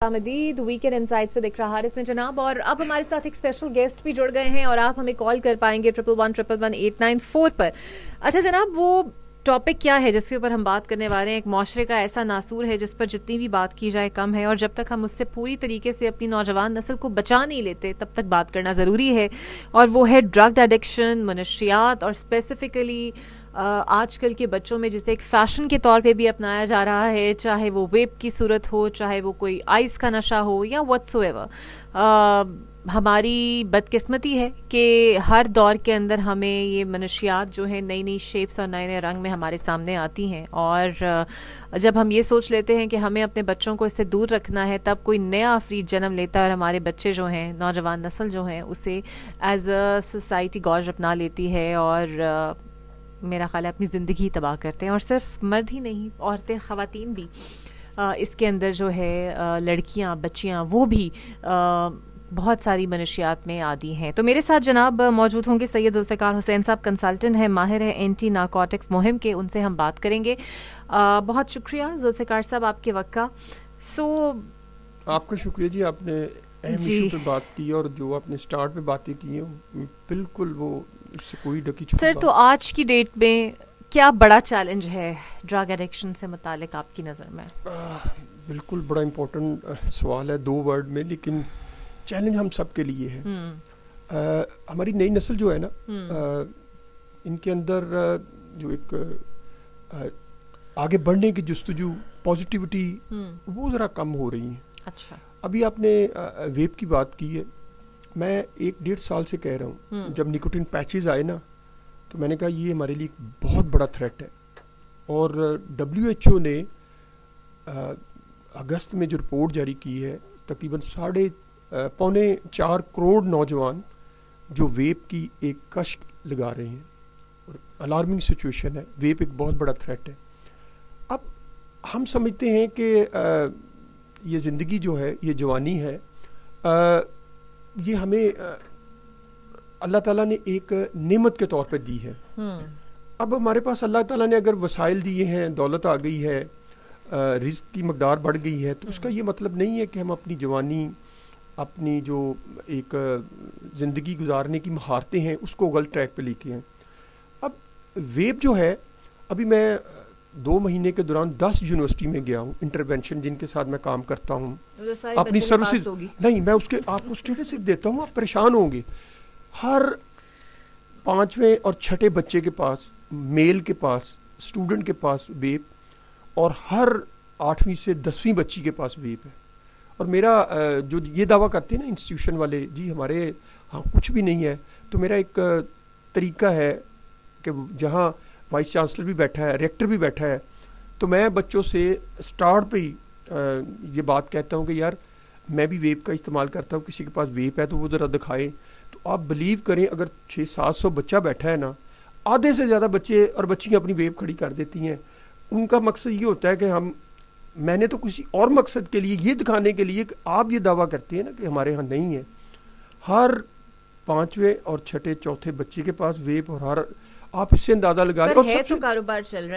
आमदीद weekend insights with इकरा हारिस में जनाब। और अब हमारे साथ एक स्पेशल गेस्ट भी जुड़ गए हैं और आप हमें कॉल कर पाएंगे 11111894 पर। अच्छा जनाब, वो टॉपिक क्या है जिसके ऊपर हम बात करने वाले हैं? एक माशरे का ऐसा नासूर है जिस पर जितनी भी बात की जाए कम है, और जब तक हम उससे पूरी तरीके से अपनी नौजवान नस्ल को बचा नहीं लेते तब तक बात करना ज़रूरी है, और वो है ड्रग एडिक्शन, मनशियात, और स्पेसिफिकली आजकल के बच्चों में जिसे एक फ़ैशन के तौर पे भी अपनाया जा रहा है, चाहे वो वेप की सूरत हो, चाहे वो कोई आइस का नशा हो या व्हाट्सोएवर। हमारी बदकिस्मती है कि हर दौर के अंदर हमें ये मनशियात जो है नई नई शेप्स और नए नए रंग में हमारे सामने आती हैं, और जब हम ये सोच लेते हैं कि हमें अपने बच्चों को इससे दूर रखना है, तब कोई नया अफरीद जन्म लेता है और हमारे बच्चे जो हैं, नौजवान नस्ल जो हैं, उसे एज अ सोसाइटी गौज अपना लेती है और मेरा ख्याल है अपनी ज़िंदगी तबाह करते हैं। और सिर्फ मर्द ही नहीं, औरतें, ख़वातीन भी इसके अंदर जो है, लड़कियां, बच्चियां, वो भी बहुत सारी मनशियात में आदी हैं। तो मेरे साथ जनाब मौजूद होंगे सैयद जुल्फ़िकार हुसैन साहब, कंसल्टेंट हैं, माहिर है एंटी नारकोटिक्स मुहिम के, उनसे हम बात करेंगे। बहुत शुक्रिया जुल्फ़िकार साहब आपके वक्त का। आपका शुक्रिया जी, आपने अहम इशू पे बात की और जो आपने स्टार्ट पे बातें की हैं बिल्कुल वो उससे कोई ढकी छुपी सर, तो आज की डेट में क्या बड़ा चैलेंज है ड्रग एडिक्शन से मुतालिक आपकी नज़र में? बिल्कुल बड़ा इम्पोर्टेंट सवाल है, 2 वर्ड में, लेकिन चैलेंज हम सब के लिए है। हमारी नई नस्ल जो है ना, इनके अंदर जो एक आगे बढ़ने की जस्तजू, पॉजिटिविटी, वो ज़रा कम हो रही है। अच्छा, अभी आपने वेप की बात की है, मैं 1-1.5 साल से कह रहा हूँ, जब निकोटिन पैचेस आए ना, तो मैंने कहा ये हमारे लिए बहुत बड़ा थ्रेट है। और WHO ने अगस्त में जो रिपोर्ट जारी की है, तकरीबन 3.25 करोड़ नौजवान जो वेप की एक कश लगा रहे हैं, और अलार्मिंग सिचुएशन है। वेप एक बहुत बड़ा थ्रेट है। अब हम समझते हैं कि ये ज़िंदगी जो है, ये जवानी है, ये हमें अल्लाह ताला ने एक नेमत के तौर पर दी है। अब हमारे पास अल्लाह ताला ने अगर वसाइल दिए हैं, दौलत आ गई है, रिज़्क की मकदार बढ़ गई है, तो उसका ये मतलब नहीं है कि हम अपनी जवानी, अपनी जो एक ज़िंदगी गुजारने की महारतें हैं, उसको गलत ट्रैक पे लेके हैं। अब वेब जो है, अभी मैं 2 महीने के दौरान 10 यूनिवर्सिटी में गया हूँ, इंटरवेंशन जिनके साथ मैं काम करता हूँ, अपनी सर्विसेज नहीं, मैं उसके आपको स्टेटिस्टिक देता हूँ, आप परेशान होंगे। हर 5वें और 6ठे बच्चे के पास, मेल के पास, स्टूडेंट के पास वेप, और हर 8वीं से 10वीं बच्ची के पास वेप है। और मेरा जो ये दावा करते हैं ना इंस्टीट्यूशन वाले, जी हमारे हाँ कुछ भी नहीं है, तो मेरा एक तरीका है कि जहाँ वाइस चांसलर भी बैठा है, रेक्टर भी बैठा है, तो मैं बच्चों से स्टार्ट पे ही ये बात कहता हूँ कि यार मैं भी वेप का इस्तेमाल करता हूँ, किसी के पास वेप है तो वो ज़रा दिखाए। तो आप बिलीव करें, अगर 600-700 बच्चा बैठा है ना, आधे से ज़्यादा बच्चे और बच्चियाँ अपनी वेप खड़ी कर देती हैं। उनका मकसद ये होता है कि मैंने तो किसी और मकसद के लिए, ये दिखाने के लिए कि आप ये दावा करते हैं ना कि हमारे यहाँ नहीं है। हर 5वें और 6ठे 4थे बच्चे के पास वेप, और हर आप इससे अंदाज़ा लगा रहे, तो कारोबार चल रहा है।